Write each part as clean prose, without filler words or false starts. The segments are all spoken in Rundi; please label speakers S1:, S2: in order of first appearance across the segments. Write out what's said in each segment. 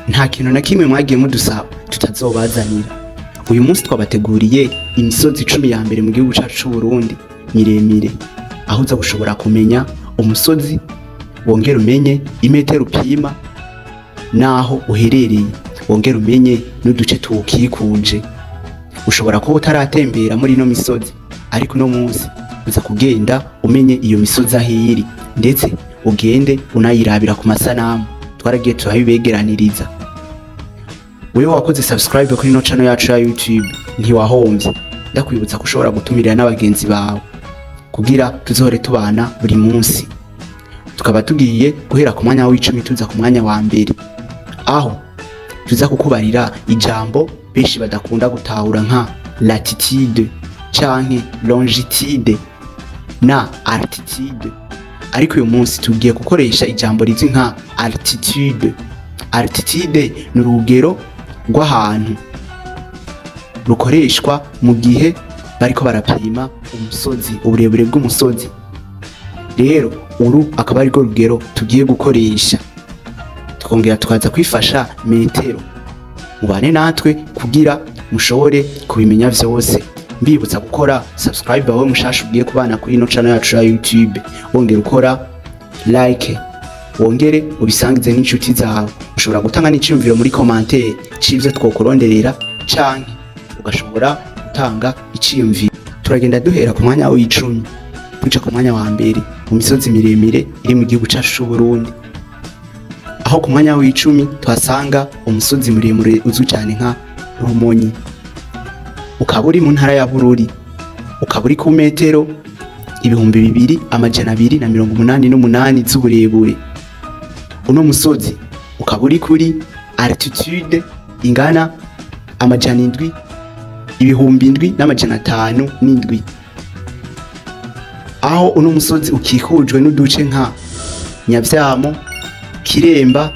S1: nta kintu na kimwe mwagiye mudusaba tutazobazanira. Uyu munsi twabateguriye imisozi 10 ya mbere mu gihugu cyacu cy'u Burundi miremire, aho uza gushobora kumenya umusozi, wongera umenye imetero upima naho uherereye, wongera umenye n'uduce tuwukikuje. Ushobora kuba utaratembera muri ino misozi, ariko no munsi uza kugenda umenye iyo misozi ahiri, ndetse ugende unayirabira ku masanamu twaragiye turabibegeraniriza. Wewe wakoze subscribe kuri no channel yacu ya YouTube ntiwahombye. Ndakwibutsa ko ushobora gutumirira n'abagenzi bawe kugira tuzohore tubana buri munsi. Tukaba tugiye guhera ku mwanya w'10 tuza ku mwanya wa mbere, aho tuza kukubarira ijambo benshi badakunda gutahura nka latitude canke longitude na altitude, ariko uyu munsi tugiye gukoresha ijambo rizi nka altitude. Altitude ni urugero rw'ahantu rukoreshwa mu gihe bariko barapima umusozi, uburebure bw'umusozi. Rero uru akaba ari rwo rugero tugiye gukoresha, tukongera tukaza kwifasha metero. Mubane natwe kugira mushobore kubimenya vyose. Mbibutsa gukora subscribe aho mushasha ugiye kubana kuri no channel yacu ya YouTube, wongera ukora like, wongere ubisangize n'inshuti zawe. Ushobora gutanga n'iciyumviro muri commentaire c'ivyo twokuronderera, canke ugashobora gutanga iciyumviro. Turagenda duhera ku mwanya w'10 tuja ku mwanya wa mbere mu misozi miremire iri mu gihugu cyacu cy'u Burundi, aho ku mwanya w'10 twasanga umusozi muremure uzwi cyane nka Rumonyi. Ukaba uri mu ntara ya Bururi, ukaba uri ku metero 2288 z'uburebure. Uno musozi ukaba uri kuri altitude ingana 7,507, aho uno musozi ukikujwe n'uduce nka Nyavyamo, Kiremba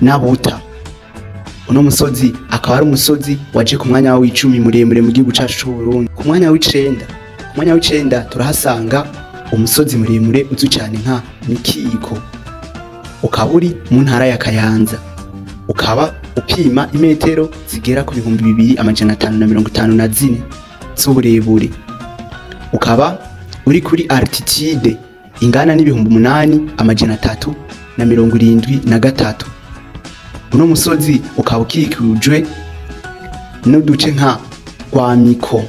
S1: na Buta. Uno musozi akaba ari umusozi waje ku mwanya w'10 muremure mu gihugu cyacu cy'u Burundi. Ku mwanya w'9 turahasanga umusozi muremure uzwi cyane nka Mikiko. Ukaba uri mu ntara ya Kayanza, ukaba upima imetero zigera ku 2,554 z'uburebure. Ukaba uri kuri altitude ingana n'8,373. Uno musozi ukaba ukikujwe n'uduce nka Rwamiko.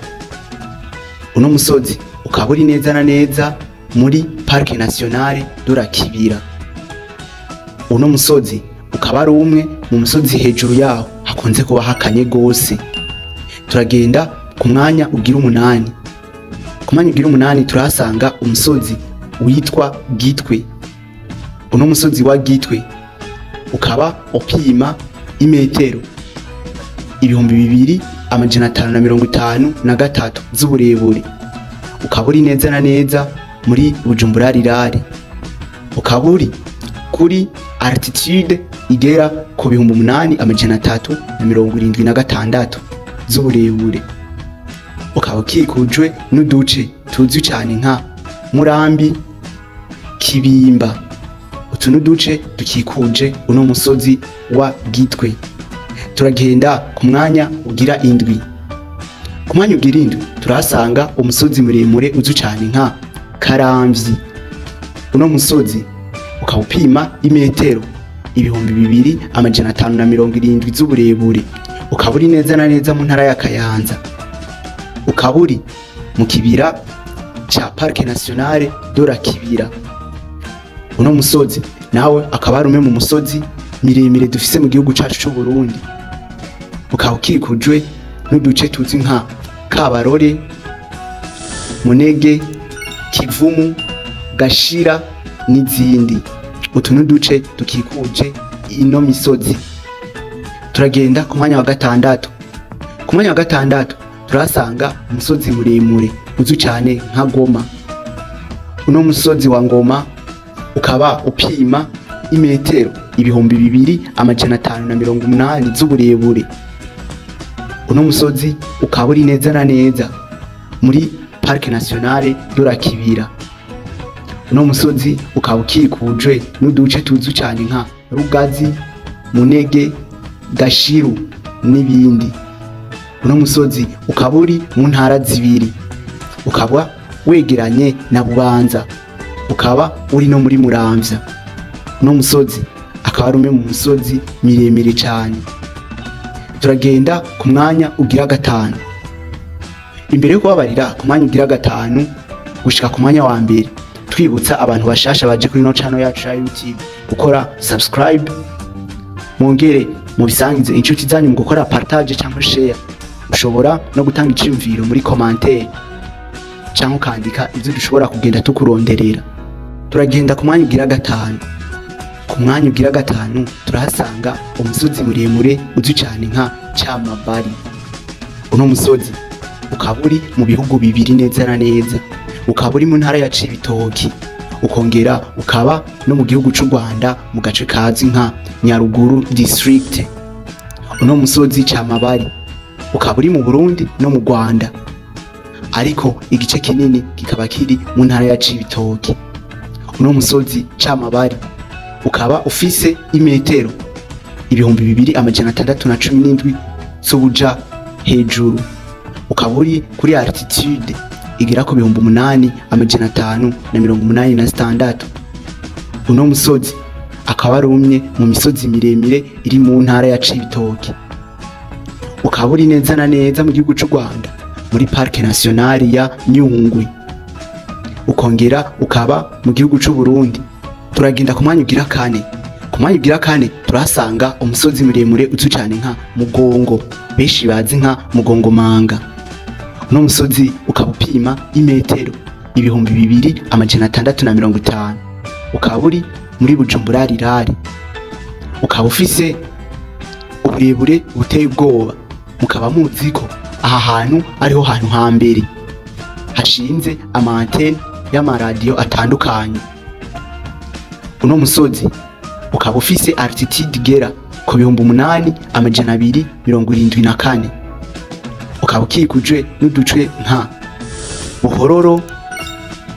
S1: Uno musozi ukaba uri neza na neza muri Parc National de la Kibira. Uno musozi ukaba ari umwe mu musozi hejuru yaho hakonze kuba hakanye gose. Turagenda ku mwanya ugira 8. Ku mwanya ugira 8 turahasanga umusozi witwa Gitwe. Uno musozi wa Gitwe ukaba upima imetero 2,553 z'uburebure. Ukaba uri neza na neza muri Bujumbura rirare. Ukaba uri kuri altitude igera ku 8,376 z'uburebure. Ukaba ukikujwe n'uduce tuzwi cyane nka Murambi, Kibimba. Utu n'uduce dukikuje uno musozi wa Gitwe. Turagenda ku mwanya ugira 7. Ku mwanya ugira 7 turahasanga umusozi muremure uzwi cyane nka Karamvyi. Uno musozi ukaba upima imetero 2,570 z'uburebure. Ukaba uri neza na neza mu ntara ya Kayanza. Ukaba uri mu kibira cha Parc National de la Kibira. Uno musozi nawe akaba ari umwe mu musozi miremire dufise mu gihugu cyacu cy'u Burundi. Ukaba ukikujwe n'uduce tuzi nka Kabarore, Munege, Kivumu, Gashira n'izindi. Utu n'uduce dukikuje ino misozi. Turagenda ku mwanya wa 6. Ku mwanya wa 6 turasanga umusozi muremure uzwi cyane nka Goma. Uno musozi wa Ngoma ukaba upima imetero 2,580 z'uburebure. Uno musozi ukaba uri neza na neza muri Parc National de la Kibira. Uno musozi ukaba ukikujwe n'uduce tuzu cyane nka Rugazi, Munege, Gashiru n'ibindi. Uno musozi ukaba uri mu ntara zibiri, ukaba wegeranye na Bubanza, ukaba uri no muri Muramvya. Uno musozi akaba ari umwe mu misozi miremire cyane. Turagenda ku mwanya ugira gatanu. Imbere yo kubabarira ku mwanya ugira gatanu gushika ku mwanya wa mbere, twibutsa abantu bashasha baje kuri no channel yacu ya YouTube gukora subscribe, mwongere mu bisangize inshuti zanyu mu gukora partage cyangwa share. Ushobora no gutanga iciyumviro muri commentaire cyangwa ukandika ivyo dushobora kugenda tukuronderera. Turagenda ku mwanya ugira gatanu. Ku mwanya ugira gatanu turahasanga umusozi muremure uzwi cyane nka Camabari. Uno musozi ukaba uri mu bihugu bibiri neza na neza, ukaba uri mu ntara ya Cibitoki, ukongera ukaba no mu gihugu cy'u Rwanda mu gace kazi nka Nyaruguru district. Uno musozi Camabari ukaba uri mu Burundi no mu Rwanda, ariko igice kinini kikaba kiri mu ntara ya Cibitoki. Uno musozi Camabari ukaba ufise imetero 2617 z'ubuja hejuru, ukaba uri kuri altitude igera ku 8586. Uno musozi akaba ari umwe mu misozi miremire iri mu ntara ya Cibitoki, ukaba uri neza na neza mu gihugu cy'u Rwanda muri Parc National ya Nyungwe, ukongera ukaba mu gihugu cy'u Burundi. Turagenda ku mwanya ugira kane. Ku mwanya ugira kane turahasanga umusozi muremure uzwi cyane nka Mugongo, benshi bazi nka Mugongomanga. Uno musozi ukaba upima imetero 2650, ukaba uri muri Bujumbura rirare, ukaba ufise uburebure buteye ubwoba. Mukaba muzi ko aha hantu ariho hantu hambere hashinze amantene y'amaradiyo atandukanye. Uno musozi ukaba ufise altitude igera ku 8274, ukaba ukikujwe n'uduce nka Buhororo,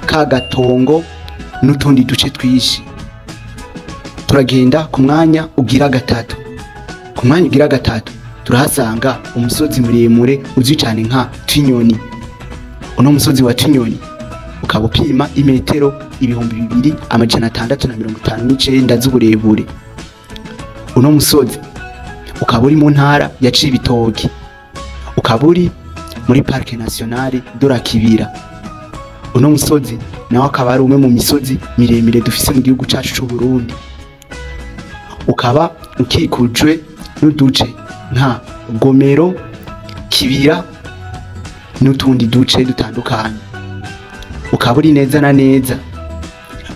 S1: Kagatongo n'utundi duce twishi. Turagenda ku mwanya ugira gatatu. Ku mwanya ugira gatatu turahasanga umusozi muremure uzwi cyane nka Twinyoni. Uno musozi wa Twinyoni ukaba upima imetero 2659 z'uburebure. Uno musozi ukaba uri mu ntara ya Cibitoki, ukaba uri muri Parc National de la Kibira. Uno musozi nawe akaba ari umwe mu misozi miremire dufise mu gihugu cyacu cy'u Burundi, ukaba ukikujwe n'uduce nka Gomero, Kibira n'utundi duce dutandukanye. Ukaba uri neza na neza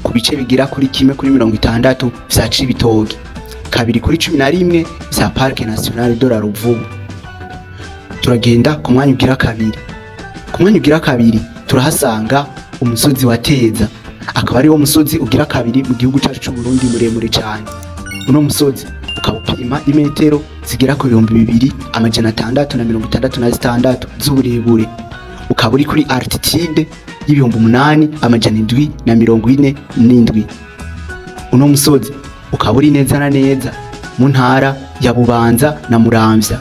S1: ku bice bigira kuri 1/60 vya Cibitoki, 2/11 vya Parc National de la Ruvubu. Turagenda ku mwanya ugira kabiri. Ku mwanya ugira kabiri turahasanga umusozi wa Teza, akaba ari wo musozi ugira kabiri mu gihugu cyacu cy'u Burundi muremure cyane. Uno musozi ukaba upima imetero zigera ku 2666 z'uburebure, ukaba uri kuri altitude y'8747. Uno musozi ukaba uri neza na neza mu ntara ya Bubanza na Muramvya,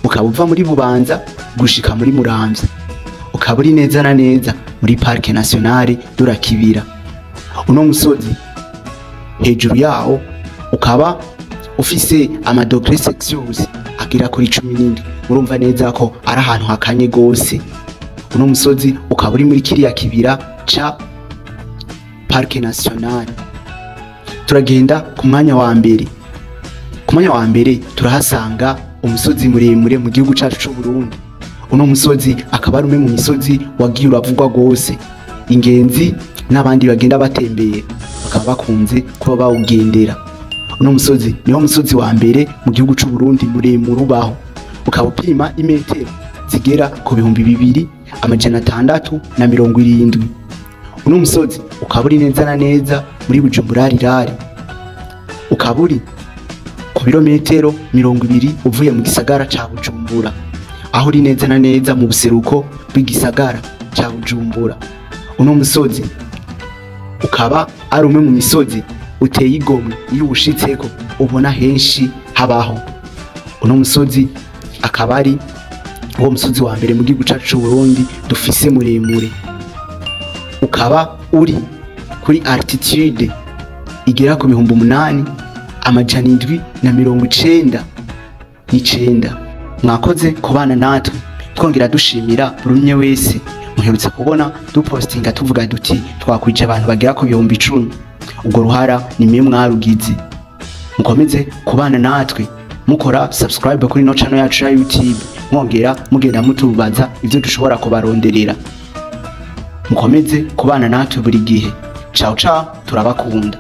S1: ukaba uva muri Bubanza gushika muri Muramvya, ukaba uri neza na neza muri Parc National de la Kibira. Uno musozi hejuru yawo ukaba ufise amadogre Celsius agera kuri 17. Urumva neza ko ari ahantu hakanye gose. Uno musozi ukaba uri muri kiriya kibira ca Parc National. Turagenda ku mwanya wa mbere. Ku mwanya wa mbere turahasanga umusozi muremure mu gihugu cyacu cy'u Burundi. Uno musozi akaba ari umwe mu misozi wagiye uravugwa gose. Ingenzi n'abandi bagenda batembera bakaba bakunze kuba bawugendera. Uno musozi niwo musozi wa mbere mu gihugu cy'u Burundi muremure ubaho, ukaba upima imetero zigera ku 2670. Uno musozi ukaba uri neza na neza muri Bujumbura rirare, ukaba uri ku birometero 20 uvuye mu gisagara ca Bujumbura, aho uri neza na neza mu buseruko bw'igisagara ca Bujumbura. Uno musozi ukaba ari umwe mu misozi uteye igomwe iyo uwushitseko ubona henshi habaho. Uno musozi akaba ari uwo musozi wa mbere mu gihugu cacu c'u Burundi dufise muremure, ukaba uri kuri altitude igera ku 8799. Mwakoze kubana natwe, twongera dushimira buri umwe wese muherutse kubona dupostinga tuvuga duti twakwije abantu bagera ku 10,000. Ubwo ruhara ni mwe mwarugize. Mukomeze kubana natwe mukora subscribe kuri no channel yacu ya YouTube, mwongera mugenda mutubaza ivyo dushobora kubaronderera. Mukomeze kubana natwe buri gihe. Ciao ciao, turabakunda.